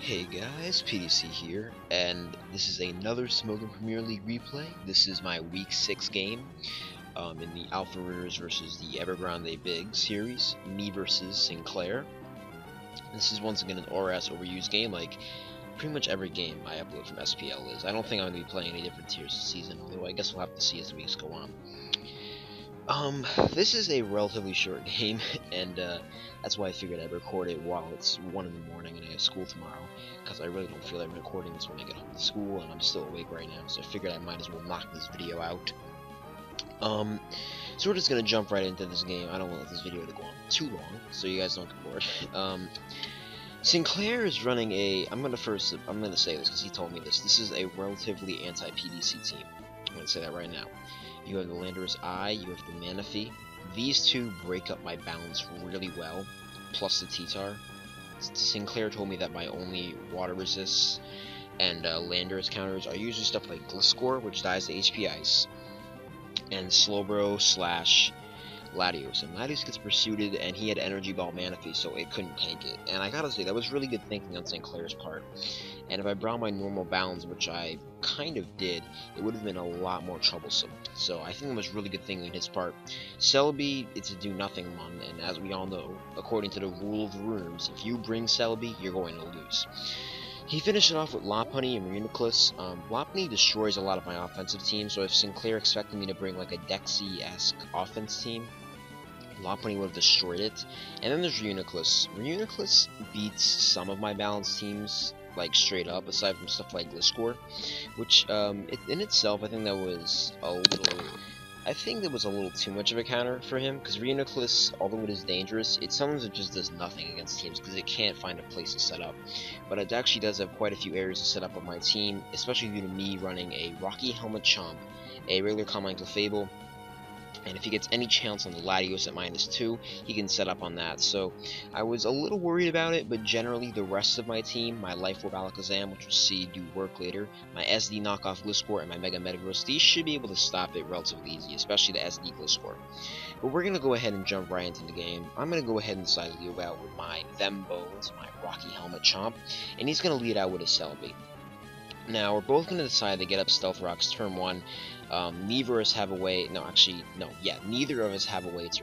Hey guys, PDC here, and this is another Smogon Premier League replay. This is my Week 6 game in the Alpha Ritters versus the Evergrande Big series, me versus Sinclair. This is once again an ORAS overused game, like pretty much every game I upload from SPL is. I don't think I'm going to be playing any different tiers this season, although I guess we'll have to see as the weeks go on. This is a relatively short game, and that's why I figured I'd record it while it's 1 in the morning and I have school tomorrow, because I really don't feel like recording this when I get home from school, and I'm still awake right now, so I figured I might as well knock this video out. So we're just gonna jump right into this game. I don't want this video to go on too long, so you guys don't get bored. Sinclair is running a, I'm gonna say this because he told me this is a relatively anti-PDC team. I'm gonna say that right now. You have the Landorus Eye, you have the Manaphy. These two break up my balance really well, plus the T-Tar. Sinclair told me that my only water resists and Landorus counters are usually stuff like Gliscor, which dies to HP Ice, and Slowbro / Latios. And Latios gets pursued, and he had Energy Ball Manaphy, so it couldn't tank it. And I gotta say, that was really good thinking on Sinclair's part. And if I brought my normal balance, which I kind of did, it would have been a lot more troublesome. So I think it was really good thinking on his part. Celebi, it's a do-nothing one, and as we all know, according to the rule of the rooms, if you bring Celebi, you're going to lose. He finished it off with Lopunny and Reuniclus. Lopunny destroys a lot of my offensive teams, so if Sinclair expected me to bring like a Dexy-esque offense team, Lopunny would have destroyed it. And then there's Reuniclus. Reuniclus beats some of my balanced teams, like straight up, aside from stuff like Gliscor, which in itself I think that was a little too much of a counter for him, because Reuniclus, although it is dangerous, sometimes it just does nothing against teams because it can't find a place to set up. But it actually does have quite a few areas to set up on my team, especially due to me running a Rocky Helmet Chomp, a regular Combine Clefable, and if he gets any chance on the Latios at -2, he can set up on that. So I was a little worried about it, but generally the rest of my team, my Life Orb Alakazam, which we'll see do work later, my SD knockoff Gliscor, and my Mega Metagross, these should be able to stop it relatively easy, especially the SD Gliscor. But we're going to go ahead and jump right into the game. I'm going to go ahead and decide to lead out with my Bones, my Rocky Helmet Chomp, and he's going to lead out with his Celebi. Now, we're both going to decide to get up Stealth Rocks turn 1. Neither of us have a way to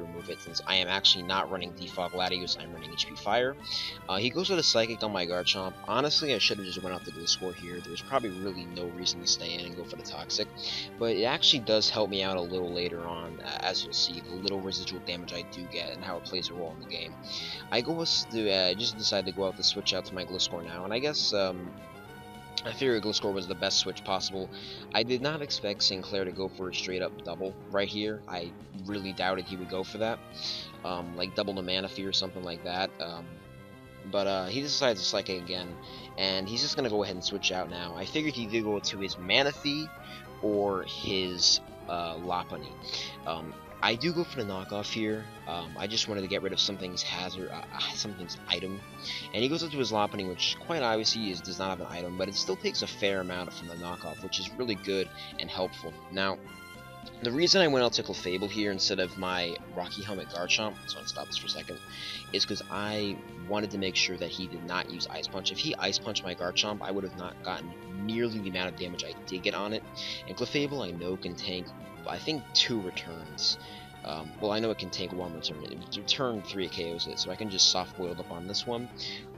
remove it, since I am actually not running Defog Latios, I'm running HP Fire. He goes with a Psychic on my Garchomp. Honestly, I should have just went off the Gliscor here. There was probably really no reason to stay in and go for the Toxic, but it actually does help me out a little later on, as you'll see, the little residual damage I do get and how it plays a role in the game. I just decide to go out to switch out to my Gliscor now, and I guess, I figured Gliscor was the best switch possible. I did not expect Sinclair to go for a straight up double right here. I really doubted he would go for that. Like double the Manaphy or something like that. But he decides to Psychic again, and he's just going to go ahead and switch out now. I figured he could go to his Manaphy or his Lopunny. I do go for the knockoff here. I just wanted to get rid of something's item, and he goes up to his Lopunny, which quite obviously does not have an item, but it still takes a fair amount from the knockoff, which is really good and helpful. Now, the reason I went out to Clefable here instead of my Rocky Helmet Garchomp, so I'll stop this for a second, is because I wanted to make sure that he did not use Ice Punch. If he Ice Punched my Garchomp, I would have not gotten nearly the amount of damage I did get on it. And Clefable, I know, can tank, I think, 2 returns. Well, I know it can tank 1 return. Return 3 KOs it, so I can just soft boiled up on this one,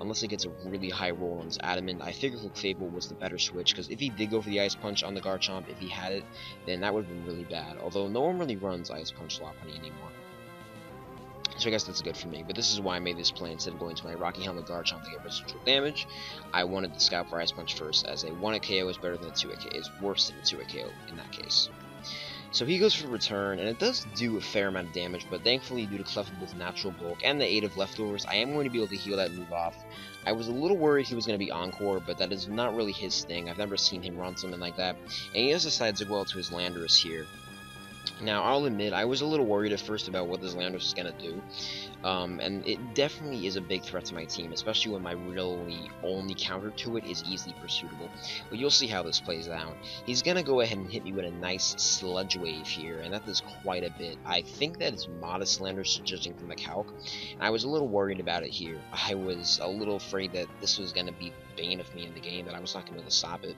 unless it gets a really high roll on his Adamant. I figured Clefable was the better switch, because if he did go for the Ice Punch on the Garchomp, if he had it, then that would have been really bad. Although no one really runs Ice Punch Lopunny anymore, so I guess that's good for me. But this is why I made this play. Instead of going to my Rocky Helmet Garchomp to get residual damage, I wanted to scout for Ice Punch first, as a 1-hit KO is better than a 2-hit KO, is worse than a 2-hit KO in that case. So he goes for return, and it does do a fair amount of damage, but thankfully, due to Clefable's natural bulk and the aid of leftovers, I am going to be able to heal that move off. I was a little worried he was going to be Encore, but that is not really his thing. I've never seen him run something like that. And he just decides to go out to his Landorus here. Now, I'll admit, I was a little worried at first about what this Landorus was going to do, and it definitely is a big threat to my team, especially when my really only counter to it is easily pursuitable. But you'll see how this plays out. He's going to go ahead and hit me with a nice Sludge Wave here, and that does quite a bit. I think that is modest Landorus, judging from the calc, and I was a little worried about it here. I was a little afraid that this was going to be the bane of me in the game, that I was not going to be able to stop it.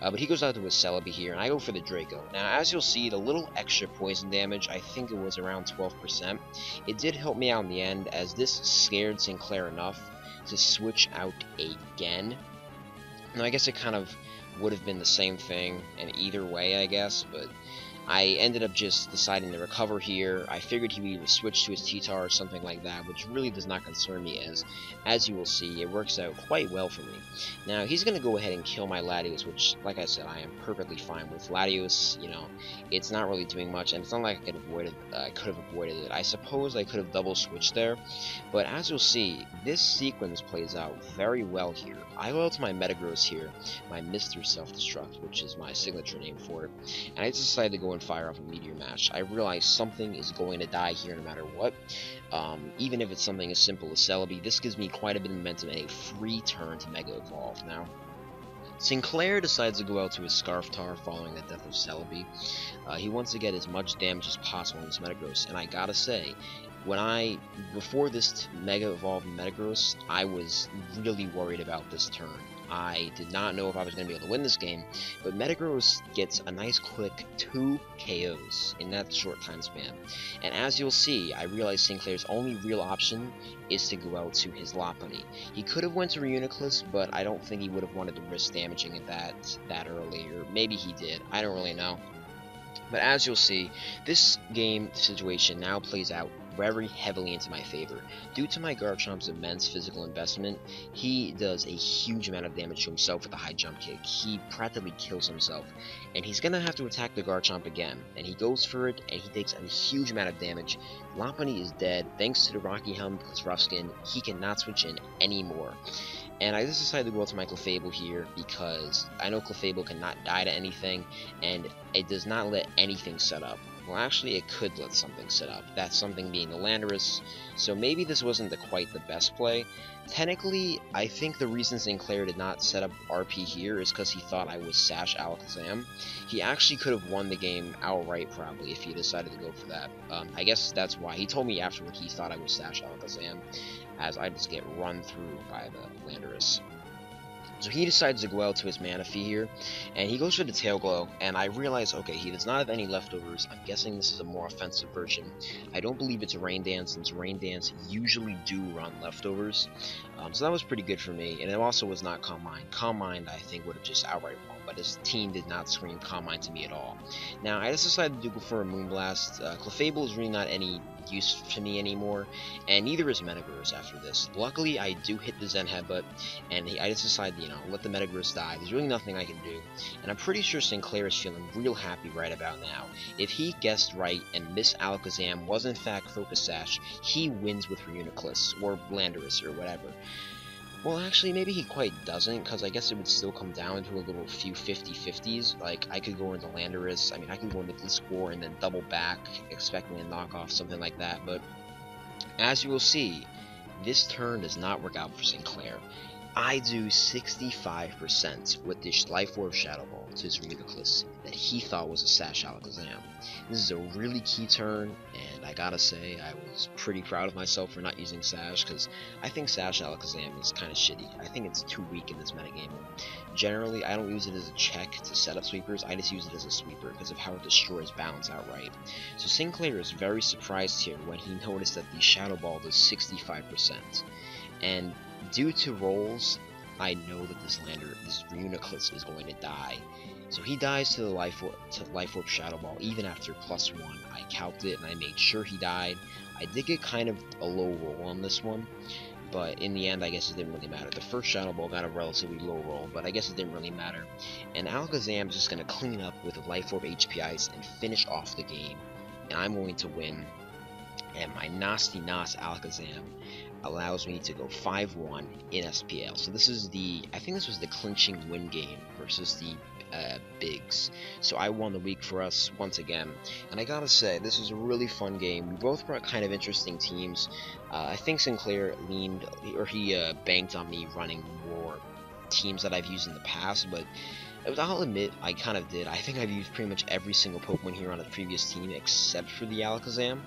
But he goes out to his Celebi here, and I go for the Draco. Now, as you'll see, the little extra poison damage, I think it was around 12%. It did help me out in the end, as this scared Sinclair enough to switch out again. Now, I guess it kind of would have been the same thing in either way, I guess, but I ended up just deciding to recover here. I figured he would either switch to his T-Tar or something like that, which really does not concern me, as you will see, it works out quite well for me. Now, he's going to go ahead and kill my Latios, which, like I said, I am perfectly fine with. Latios, you know, it's not really doing much, and it's not like I could have avoided it. I suppose I could have double switched there, but as you'll see, this sequence plays out very well here. I go out to my Metagross here, my Mr. Self-Destruct, which is my signature name for it, and I just decided to go and fire off a Meteor Mash. I realize something is going to die here no matter what, even if it's something as simple as Celebi. This gives me quite a bit of momentum and a free turn to Mega Evolve. Now, Sinclair decides to go out to his Scarftar following the death of Celebi. He wants to get as much damage as possible on this Metagross, and I gotta say, before this Mega Evolved Metagross, I was really worried about this turn. I did not know if I was going to be able to win this game, but Metagross gets a nice quick 2 KOs in that short time span. And as you'll see, I realized Sinclair's only real option is to go out to his Lopunny. He could have went to Reuniclus, but I don't think he would have wanted to risk damaging it that early, or maybe he did, I don't really know. But as you'll see, this game situation now plays out very heavily into my favor. Due to my Garchomp's immense physical investment, he does a huge amount of damage to himself with a high jump kick. He practically kills himself, and he's gonna have to attack the Garchomp again, and he goes for it, and he takes a huge amount of damage. Lopunny is dead, thanks to the Rocky Helm plus Rough Skin. He cannot switch in anymore. And I just decided to go out to my Clefable here because I know Clefable cannot die to anything, and it does not let anything set up. Well, actually, it could let something set up. That something being the Landorus, so maybe this wasn't quite the best play. Technically, I think the reason Sinclair did not set up RP here is because he thought I was Sash Alakazam. He actually could have won the game outright, probably, if he decided to go for that. I guess that's why. He told me afterward he thought I was Sash Alakazam, as I just get run through by the Landorus. So he decides to go out to his Manaphy here, and he goes for the Tail Glow, and I realize, okay, he does not have any leftovers. I'm guessing this is a more offensive version. I don't believe it's a Rain Dance, since Rain Dance usually do run leftovers. So that was pretty good for me, and it also was not Calm Mind. Calm Mind, I think, would have just outright won, but his team did not scream Calm Mind to me at all. Now, I just decided to go for a Moonblast. Clefable is really not any use to me anymore, and neither is Metagross after this. Luckily, I do hit the Zen Headbutt, and I just decided, you know, let the Metagross die. There's really nothing I can do, and I'm pretty sure Sinclair is feeling real happy right about now. If he guessed right and Miss Alakazam was in fact Focus Sash, he wins with Reuniclus, or Landorus, or whatever. Well, actually, maybe he quite doesn't, because I guess it would still come down to a little few 50-50s. Like, I could go into Landorus, I could go into Gliscor and then double back, expecting a knockoff, something like that, but as you will see, this turn does not work out for Sinclair. I do 65% with this Life Orb Shadow Ball to his Reuniclus that he thought was a Sash Alakazam. This is a really key turn, and I gotta say, I was pretty proud of myself for not using Sash, because I think Sash Alakazam is kind of shitty. I think it's too weak in this metagame. Generally, I don't use it as a check to set up sweepers, I just use it as a sweeper because of how it destroys balance outright. So Sinclair is very surprised here when he noticed that the Shadow Ball does 65%. And due to rolls, I know that this Reuniclus is going to die. So he dies to the Life Orb Shadow Ball even after +1. I calced it and I made sure he died. I did get kind of a low roll on this one, but in the end I guess it didn't really matter. The first Shadow Ball got a relatively low roll, but I guess it didn't really matter. And Alakazam is just going to clean up with a Life Orb HP Ice and finish off the game. And I'm going to win. And my nasty Alakazam allows me to go 5-1 in SPL. So this is I think this was the clinching win game versus the Bigs. So I won the week for us once again, and I gotta say, this was a really fun game. We both brought kind of interesting teams. I think Sinclair banked on me running more teams that I've used in the past, but I'll admit, I kind of did. I think I've used pretty much every single Pokemon here on a previous team except for the Alakazam.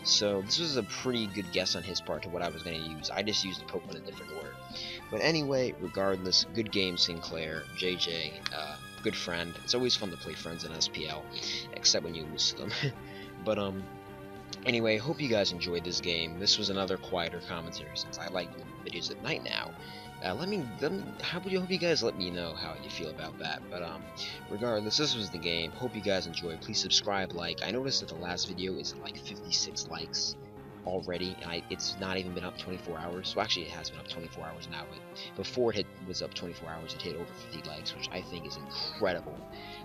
So this was a pretty good guess on his part to what I was going to use. I just used the Pokemon in a different order. But anyway, regardless, good game, Sinclair, JJ, good friend. It's always fun to play friends in SPL, except when you lose to them. But anyway, hope you guys enjoyed this game. This was another quieter commentary since I like doing videos at night now. Hope you guys let me know how you feel about that. But regardless, this was the game. Hope you guys enjoyed. Please subscribe, like. I noticed that the last video is at like 56 likes already, and it's not even been up 24 hours. Well, actually, it has been up 24 hours now, but before it was up 24 hours, it hit over 50 likes, which I think is incredible.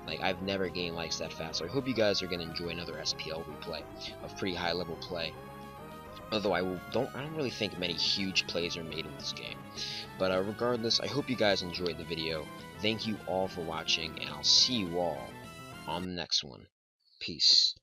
Like, I've never gained likes that fast, so I hope you guys are going to enjoy another SPL replay of pretty high-level play. Although I don't really think many huge plays are made in this game. But regardless, I hope you guys enjoyed the video. Thank you all for watching, and I'll see you all on the next one. Peace.